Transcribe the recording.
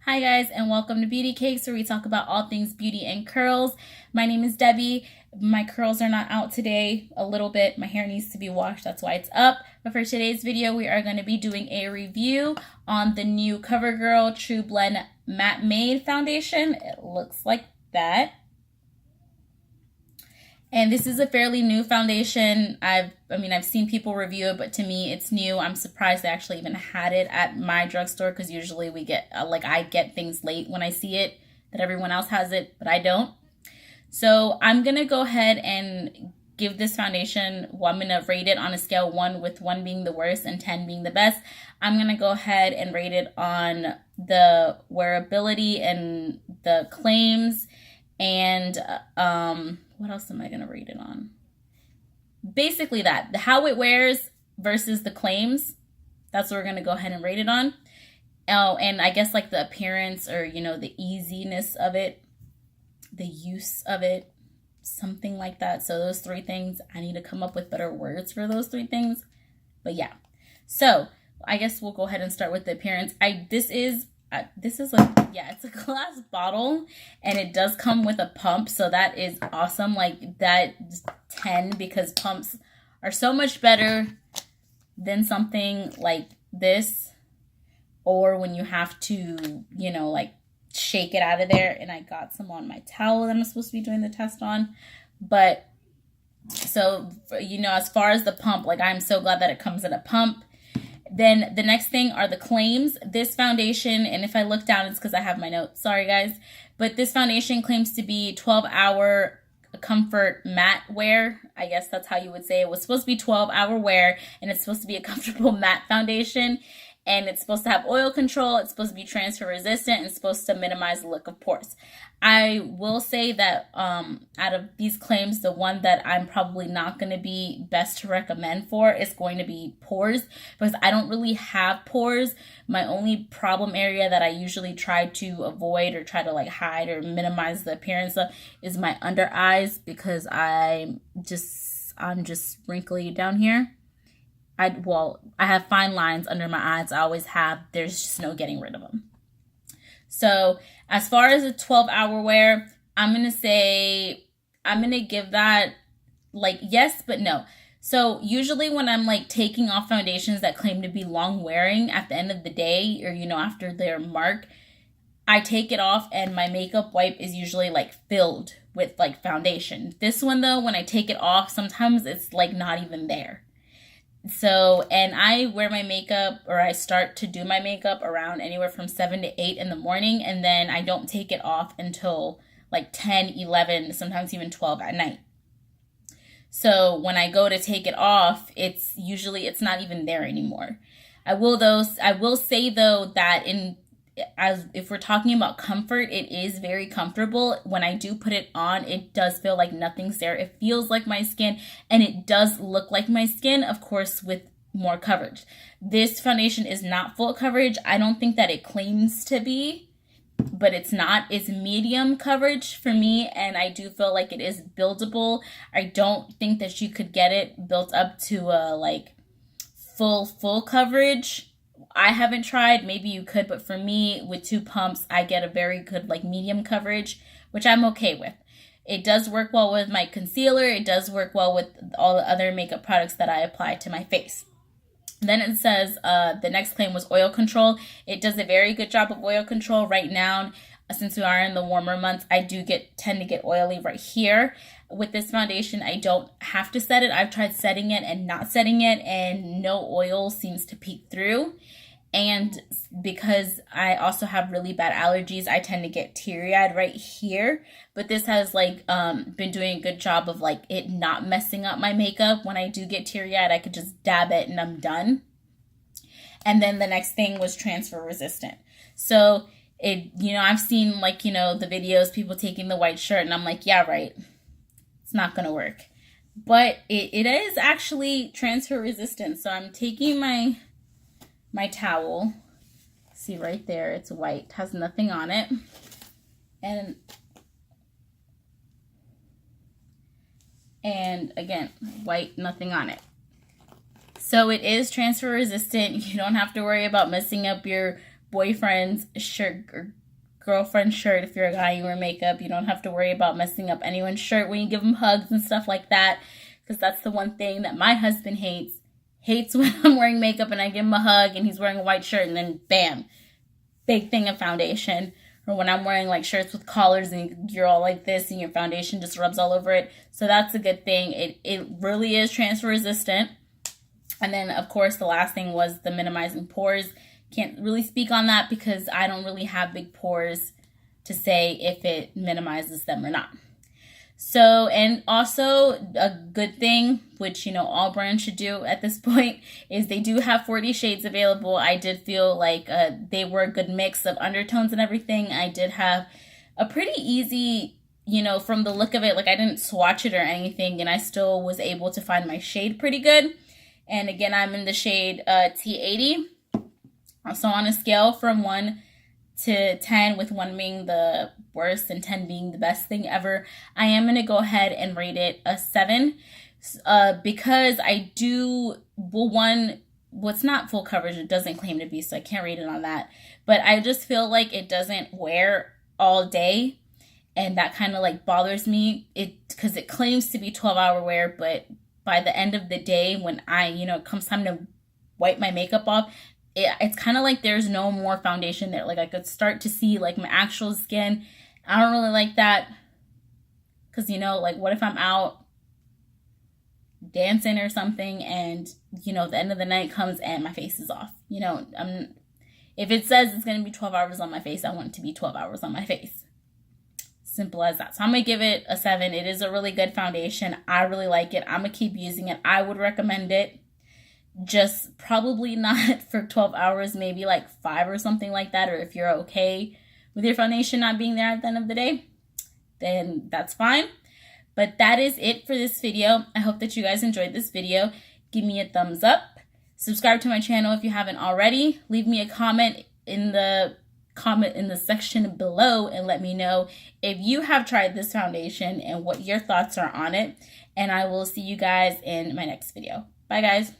Hi guys, and welcome to Beauty Cakes, where we talk about all things beauty and curls. My name is Debbie. My curls are not out today a little bit. My hair needs to be washed, that's why it's up. But for today's video, we are going to be doing a review on the new Covergirl Tru Blend Matte Made Foundation. It looks like that. And this is a fairly new foundation. I've seen people review it, but to me, it's new. I'm surprised they actually even had it at my drugstore, because usually we get, I get things late when I see it, that everyone else has it, but I don't. So I'm going to go ahead and give this foundation, I'm going to rate it on a scale 1, with 1 being the worst and 10 being the best. I'm going to go ahead and rate it on the wearability and the claims and, what else am I going to rate it on? Basically that. How it wears versus the claims. That's what we're going to go ahead and rate it on. Oh, and I guess like the appearance, or, the easiness of it, the use of it, something like that. So those 3 things, I need to come up with better words for those 3 things. But yeah. So I guess we'll go ahead and start with the appearance. It's a glass bottle, and it does come with a pump, so that is awesome. Like, that's 10, because pumps are so much better than something like this, or when you have to, shake it out of there. And I got some on my towel that I'm supposed to be doing the test on. But so, as far as the pump, I'm so glad that it comes in a pump. Then the next thing are the claims. This foundation, and if I look down, it's because I have my notes. Sorry, guys. But this foundation claims to be 12-hour comfort matte wear. I guess that's how you would say it. It was supposed to be 12-hour wear, and it's supposed to be a comfortable matte foundation. And it's supposed to have oil control. It's supposed to be transfer resistant, and it's supposed to minimize the look of pores. I will say that out of these claims, the one that I'm probably not going to be best to recommend for is going to be pores, because I don't really have pores. My only problem area that I usually try to avoid, or try to hide or minimize the appearance of, is my under eyes, because I'm just wrinkly down here. I have fine lines under my eyes. I always have. There's just no getting rid of them. So as far as a 12-hour wear, I'm going to give that yes, but no. So usually when I'm taking off foundations that claim to be long wearing at the end of the day, or, after their mark, I take it off and my makeup wipe is usually filled with foundation. This one though, when I take it off, sometimes it's not even there. So, and I wear my makeup, or I start to do my makeup around anywhere from 7 to 8 in the morning. And then I don't take it off until 10, 11, sometimes even 12 at night. So when I go to take it off, it's not even there anymore. I will say though that if we're talking about comfort, it is very comfortable. When I do put it on, it does feel like nothing's there. It feels like my skin, and it does look like my skin, of course, with more coverage. This foundation is not full coverage. I don't think that it claims to be, but it's not. It's medium coverage for me, and I do feel like it is buildable. I don't think that you could get it built up to a full coverage. I haven't tried. Maybe you could, but for me, with 2 pumps, I get a very good medium coverage, which I'm okay with. It does work well with my concealer. It does work well with all the other makeup products that I apply to my face. Then it says the next claim was oil control. It does a very good job of oil control right now. Since we are in the warmer months, I do tend to get oily right here. With this foundation, I don't have to set it. I've tried setting it and not setting it, and no oil seems to peek through. And because I also have really bad allergies, I tend to get teary-eyed right here. But this has been doing a good job of it not messing up my makeup. When I do get teary-eyed, I could just dab it and I'm done. And then the next thing was transfer resistant. So I've seen the videos, people taking the white shirt, and I'm like, yeah, right. It's not going to work. But it is actually transfer resistant. So I'm taking my towel. See right there, it's white, has nothing on it. And again, white, nothing on it. So it is transfer resistant. You don't have to worry about messing up your boyfriend's shirt or girlfriend's shirt. If you're a guy, you wear makeup, you don't have to worry about messing up anyone's shirt when you give them hugs and stuff like that, because that's the one thing that my husband hates when I'm wearing makeup and I give him a hug and he's wearing a white shirt and then bam, big thing of foundation. Or when I'm wearing like shirts with collars and you're all like this and your foundation just rubs all over it. So that's a good thing. It really is transfer resistant. And then of course the last thing was the minimizing pores. Can't really speak on that because I don't really have big pores to say if it minimizes them or not. So, and also a good thing, which, you know, all brands should do at this point, is they do have 40 shades available. I did feel like they were a good mix of undertones and everything. I did have a pretty easy, you know, from the look of it, like I didn't swatch it or anything, and I still was able to find my shade pretty good. And again, I'm in the shade T80. So on a scale from 1 to 10, with 1 being the worst and 10 being the best thing ever, I am going to go ahead and rate it a 7 because I do, well, what's not full coverage, it doesn't claim to be, so I can't rate it on that. But I just feel like it doesn't wear all day, and that kind of like bothers me. Because it claims to be 12-hour wear, but by the end of the day, when it comes time to wipe my makeup off, it's kind of like there's no more foundation there. Like I could start to see like my actual skin. I don't really like that because, you know, like what if I'm out dancing or something and, you know, the end of the night comes and my face is off. You know, if it says it's going to be 12 hours on my face, I want it to be 12 hours on my face. Simple as that. So I'm going to give it a 7. It is a really good foundation. I really like it. I'm going to keep using it. I would recommend it. Just probably not for 12 hours, maybe like 5 or something like that. Or if you're okay with your foundation not being there at the end of the day, then that's fine. But that is it for this video. I hope that you guys enjoyed this video. Give me a thumbs up. Subscribe to my channel if you haven't already. Leave me a comment in the section below and let me know if you have tried this foundation and what your thoughts are on it. And I will see you guys in my next video. Bye, guys.